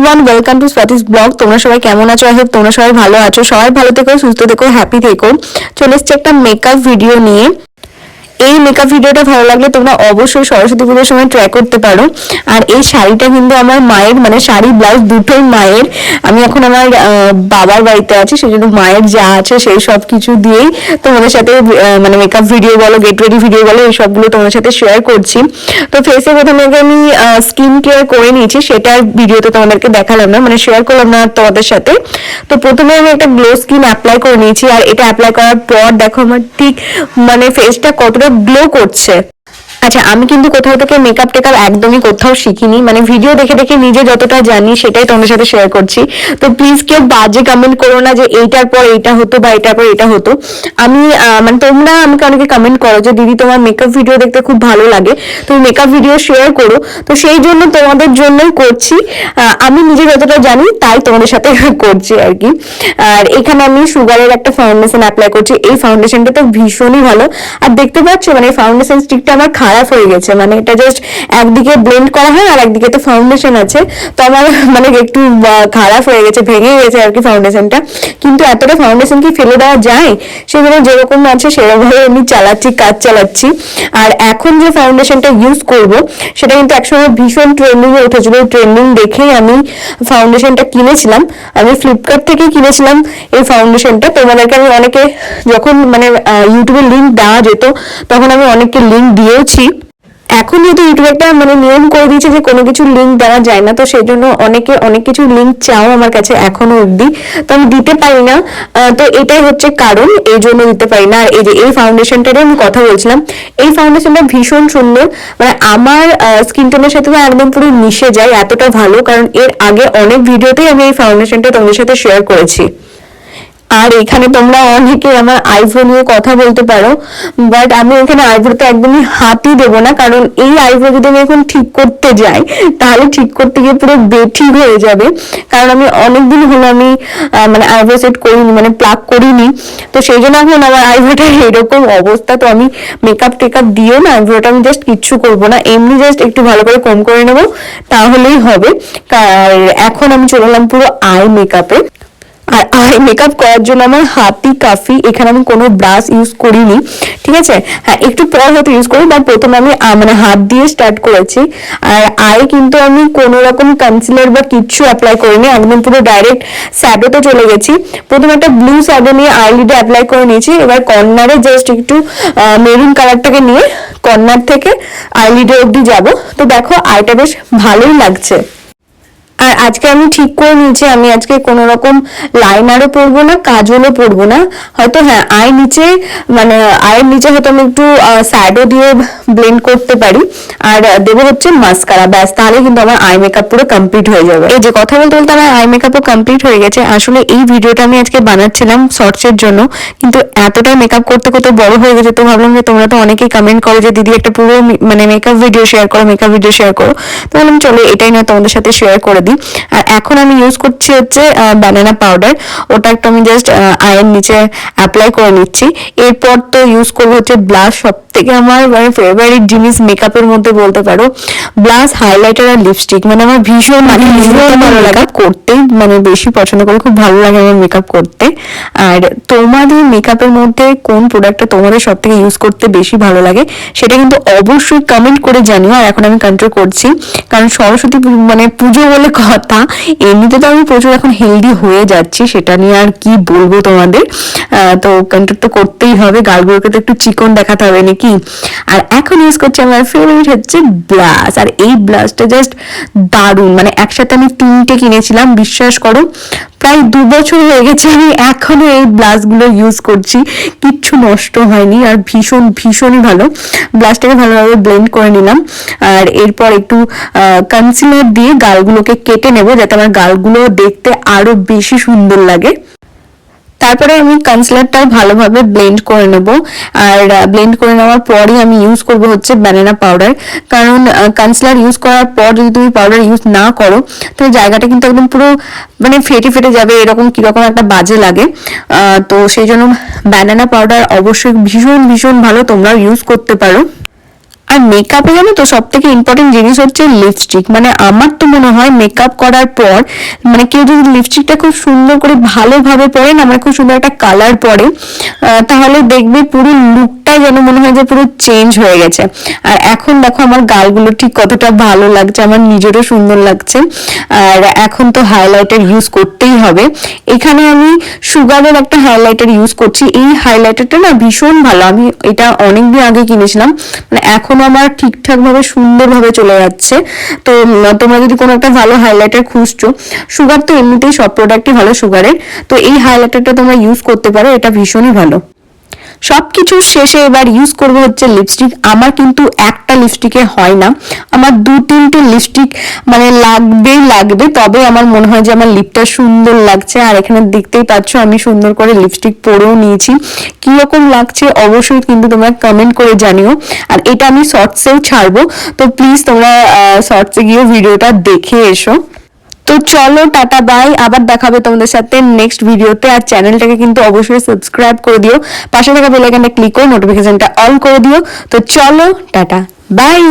Everyone, welcome to Swati's blog. তোমরা সবাই কেমন আছো? আই হোপ তোমরা সবাই ভালো আছো। সবাই ভালো থেকো, সুস্থ থেকো, হ্যাপি থেকো। চলে এসেছি একটা মেকআপ ভিডিও নিয়ে। এই মেকআপ ভিডিওটা ভালো লাগলে তোমরা অবশ্যই সরস্বতী পুজোর সময় ট্রাই করতে পারো। আর এই শাড়িটা কিন্তু আমার মায়ের, মানে শাড়ি ব্লাউজ দুটোই মায়ের। আমি এখন আমার বাবার বাড়িতে আছি, সেই জন্য মায়ের যা আছে সেই সব কিছু দিয়েই তোমাদের সাথে মানে মেকআপ ভিডিও বলো, গেট রেডি ভিডিও বলো, এই সবগুলো তোমাদের সাথে শেয়ার করছি। তো ফেসে প্রথমে আমি স্কিন কেয়ার করে নিয়েছি, সেটার ভিডিও তো তোমাদেরকে দেখালাম না, মানে শেয়ার করলাম না তোমাদের সাথে। তো প্রথমে আমি একটা গ্লো স্কিন অ্যাপ্লাই করে নিয়েছি, আর এটা অ্যাপ্লাই করার পর দেখো আমার ঠিক মানে ফেসটা কতটা গ্লো করছে। আচ্ছা, আমি কিন্তু কোথাও থেকে মেকআপ টেকআপ একদমই কোথাও শিখিনি, মানে ভিডিও দেখে দেখে নিজে যতটা জানি সেটাই তোমাদের সাথে শেয়ার করছি। তো প্লিজ কেউ বাজে কমেন্ট করো না যে এইটার পর এইটা হতো বা এটার পর এটা হতো। আমি মানে তোমরা আমাকে অনেকে কমেন্ট করো যে দিদি তোমার মেকআপ ভিডিও দেখতে খুব ভালো লাগে, তুমি মেকআপ ভিডিও শেয়ার করো। তো সেই জন্য তোমাদের জন্যই করছি। আমি নিজে যতটা জানি তাই তোমাদের সাথে করছি আর কি। আর এখানে আমি সুগারের একটা ফাউন্ডেশন অ্যাপ্লাই করছি। এই ফাউন্ডেশনটা তো ভীষণই ভালো। আর দেখতে পাচ্ছ মানে ফাউন্ডেশন স্টিকটা আমার খারাপ হয়ে গেছে, মানে এটা জাস্ট একদিকে ব্লেন্ড করা হয় আর একদিকে তো ফাউন্ডেশন আছে, তো আমার মানে একটু খারাপ হয়ে গেছে, ভেঙে গেছে আর কি ফাউন্ডেশনটা। কিন্তু এতটা ফাউন্ডেশন কি ফেলে দেওয়া যায়? সেগুলো যেরকম আছে সেরকমভাবে আমি চালাচ্ছি, কাজ চালাচ্ছি। আর এখন যে ফাউন্ডেশনটা ইউজ করব সেটা কিন্তু একসময় ভীষণ ট্রেন্ডিং এ উঠেছিল। ট্রেন্ডিং দেখেই আমি ফাউন্ডেশনটা কিনেছিলাম। আমি ফ্লিপকার্ট থেকে কিনেছিলাম এই ফাউন্ডেশনটা। তোমাদেরকে আমি অনেকে যখন মানে ইউটিউবে লিঙ্ক দেওয়া যেত তখন আমি অনেককে লিঙ্ক দিয়েওছি। এখন যেহেতু ইউটিউব একটা মানে নিয়ম করে দিয়েছে যে কোনো কিছু লিঙ্ক দেওয়া যায় না, তো সেই জন্য অনেকে অনেক কিছু লিঙ্ক চাও আমার কাছে এখনো অবধি, তো আমি দিতে পারি না। তো এটাই হচ্ছে কারণ, এই জন্য দিতে পারি না। আর এই যে এই ফাউন্ডেশনটারই আমি কথা বলছিলাম, এই ফাউন্ডেশনটা ভীষণ সুন্দর, মানে আমার স্কিন টোনের সাথে তো একদম পুরো মিশে যায়, এতটা ভালো। কারণ এর আগে অনেক ভিডিওতেই আমি এই ফাউন্ডেশনটা তোমাদের সাথে শেয়ার করেছি। আর এখানে তোমরা অনেকে আমার আইব্রো নিয়ে কথা বলতে পারো, বাট আমি এখানে আইব্রোতে একদমই হাতই দেবো না, কারণ এই আইব্রো যদি আমি এখন ঠিক করতে যাই তাহলে ঠিক করতে গিয়ে পুরো বেঠিক হয়ে যাবে। কারণ আমি অনেকদিন হলো আমি মানে আইব্রো সেট করিনি, মানে প্লাক করিনি। তো সেই জন্য এখন আমার আইব্রোটা এরকম অবস্থা। তো আমি মেকআপ টেকআপ দিয়েও না আইব্রোটা আমি জাস্ট কিচ্ছু করবো না, এমনি জাস্ট একটু ভালো করে কম করে নেবো, তাহলেই হবে। আর এখন আমি চলে এলাম পুরো আই মেকআপে। আর আই মেকআপ করার জন্য আমার হাতই কাফি। এখানে আমি কোনো ব্রাশ ইউজ করিনি, ঠিক আছে? হ্যাঁ, একটু পর হয়তো ইউজ করি, বাট প্রথমে আমি মানে হাত দিয়ে স্টার্ট করেছি। আর আই কিন্তু আমি কোনো রকম কনসিলার বা কিচ্ছু অ্যাপ্লাই করিনি, একদম পুরো ডাইরেক্ট শ্যাডোতে চলে গেছি। প্রথমে একটা ব্লু শ্যাডো নিয়ে আইলিডে অ্যাপ্লাই করে নিয়েছি। এবার কর্নারে জাস্ট একটু মেরুন কালারটাকে নিয়ে কর্নার থেকে আইলিডে অবধি যাব। তো দেখো আইটা বেশ ভালোই লাগছে। আর আজকে আমি ঠিক করে নিয়েছি আমি আজকে কোনো রকম লাইনারও পরবো না, কাজলও পরবো না। হয়তো হ্যাঁ আই নিচে মানে আয়ের নিচে হয়তো আমি একটু শ্যাডো দিয়ে ব্লেন্ড করতে পারি, আর দেবো হচ্ছে মাস্কারা, ব্যাস, তাহলে কিন্তু আমার আই মেকআপ পুরো কমপ্লিট হয়ে যাবে। এই যে কথা বলতে বলতে আমার আই মেকআপও কমপ্লিট হয়ে গেছে। আসলে এই ভিডিওটা আমি আজকে বানাচ্ছিলাম শর্টসের জন্য, কিন্তু এতটাই মেকআপ করতে করতে বড় হয়ে গেছে, তো ভাবলাম যে তোমরা তো অনেকেই কমেন্ট করো যে দিদি একটা পুরো মানে মেকআপ ভিডিও শেয়ার করো, মেকআপ ভিডিও শেয়ার করো। তো বললাম চলো এটাই না তোমাদের সাথে শেয়ার করে দিই। আর এখন আমি ইউজ করছি হচ্ছে ব্যানানা পাউডার, ওটা একটু আমি জাস্ট আয়ের নিচে অ্যাপ্লাই করে নিচ্ছি। এরপর তো ইউজ করবো হচ্ছে ব্লাশ, সব থেকে আমার মানে ফেভারিট জিনিস মেকআপের মধ্যে বলতে পারো ব্লাশ, হাইলাইটার আর লিপস্টিক। মানে আমার ভীষণ ভালো মেকআপ করতে, মানে বেশি পছন্দ করে, খুব ভালো লাগে আমার মেকআপ করতে। আর তোমাদের মেকআপের মধ্যে কোন প্রোডাক্টটা তোমাদের সব থেকে ইউজ করতে বেশি ভালো লাগে সেটা কিন্তু অবশ্যই কমেন্ট করে জানিও। আর এখন আমি কন্ট্রোল করছি, কারণ সরস্বতী মানে পুজো বলে কথা, এমনিতে তো আমি প্রচুর এখন হেলদি হয়ে যাচ্ছি, সেটা নিয়ে আর কি বলবো তোমাদের। তো কন্ট্রোল তো করতেই হবে, গালগুলোকে তো একটু চিকন দেখাতে হবে নাকি। আর এখন ইউজ করছি আমার ফেভারিট হচ্ছে ব্লাশ। আর এই ব্লাশটা জাস্ট দারুণ, মানে একসাথে আমি 3টে কিনেছিলাম, বিশ্বাস করো প্রায় 2 বছর হয়ে গেছে আমি এখনো এই ব্লাশগুলো ইউজ করছি, কিচ্ছু নষ্ট হয়নি। আর ভীষণই ভালো। ব্লাশটাকে ভালোভাবে ব্লেন্ড করে নিলাম, আর এরপর একটু কনসিলার দিয়ে গালগুলোকে কেটে নেব যাতে আমার গালগুলো দেখতে আরো বেশি সুন্দর লাগে। তারপরে আমি কনসিলারটা ভালোভাবে ব্লেন্ড করে নেব। আর ব্লেন্ড করে নেওয়ার পরই আমি ইউজ করব হচ্ছে ব্যানানা পাউডার, কারণ কনসিলার ইউজ করার পর যদি তুমি পাউডার ইউজ না করো তো জায়গাটা কিন্তু একদম পুরো মানে ফেটে ফেটে যাবে, এরকম কিরকম একটা বাজে লাগে। তো সেই জন্য ব্যানানা পাউডার অবশ্যই ভীষণ ভালো, তোমরাও ইউজ করতে পারো। আর মেকআপে জানো তো সব থেকে ইম্পর্টেন্ট জিনিস হচ্ছে লিপস্টিক। মানে আমার তো মনে হয় মেকআপ করার পর মানে কেউ যদি লিপস্টিকটা খুব সুন্দর করে ভালোভাবে পরে না, মানে খুব সুন্দর একটা কালার পরে, তাহলে দেখবে পুরো লুকটাই যেন মনে হয় যে পুরো চেঞ্জ হয়ে গেছে। আর এখন দেখো আমার গালগুলো ঠিক কতটা ভালো লাগছে, আমার নিজেরও সুন্দর লাগছে। আর এখন তো হাইলাইটার ইউজ করতেই হবে। এখানে আমি সুগারের একটা হাইলাইটার ইউজ করছি। এই হাইলাইটারটা না ভীষণ ভালো, আমি এটা অনেকদিন আগে কিনেছিলাম, মানে এখনো আমার ঠিকঠাক ভাবে সুন্দরভাবে চলে যাচ্ছে। তো তোমরা যদি কোনো একটা ভালো হাইলাইটার খুঁজছো, সুগার তো এমনিতেই সব প্রোডাক্টই ভালো সুগারের, তো এই হাইলাইটারটা তোমরা ইউজ করতে পারো, এটা ভীষণই ভালো। সবকিছুর শেষে এবার ইউজ করবো হচ্ছে লিপস্টিক। আমার কিন্তু একটা লিপস্টিকে হয় না, আমার 2-3টে লিপস্টিক মানে লাগবে, তবে আমার মনে হয় যে আমার লিপটা সুন্দর লাগছে। আর এখানে দেখতেই পাচ্ছ আমি সুন্দর করে লিপস্টিক পরেও নিয়েছি। কিরকম লাগছে অবশ্যই কিন্তু তোমরা কমেন্ট করে জানিও। আর এটা আমি শর্টসেও ছাড়বো, তো প্লিজ তোমরা শর্টসে গিয়ে ভিডিওটা দেখে এসো। তো চলো টাটা বাই, আবার দেখাবে তোমাদের সাথে নেক্সট ভিডিওতে। আর চ্যানেলটাকে কিন্তু অবশ্যই সাবস্ক্রাইব করে দিও, পাশে থাকা বেল আইকনটা ক্লিক করে নোটিফিকেশনটা অল করে দিও। তো চলো টাটা বাই।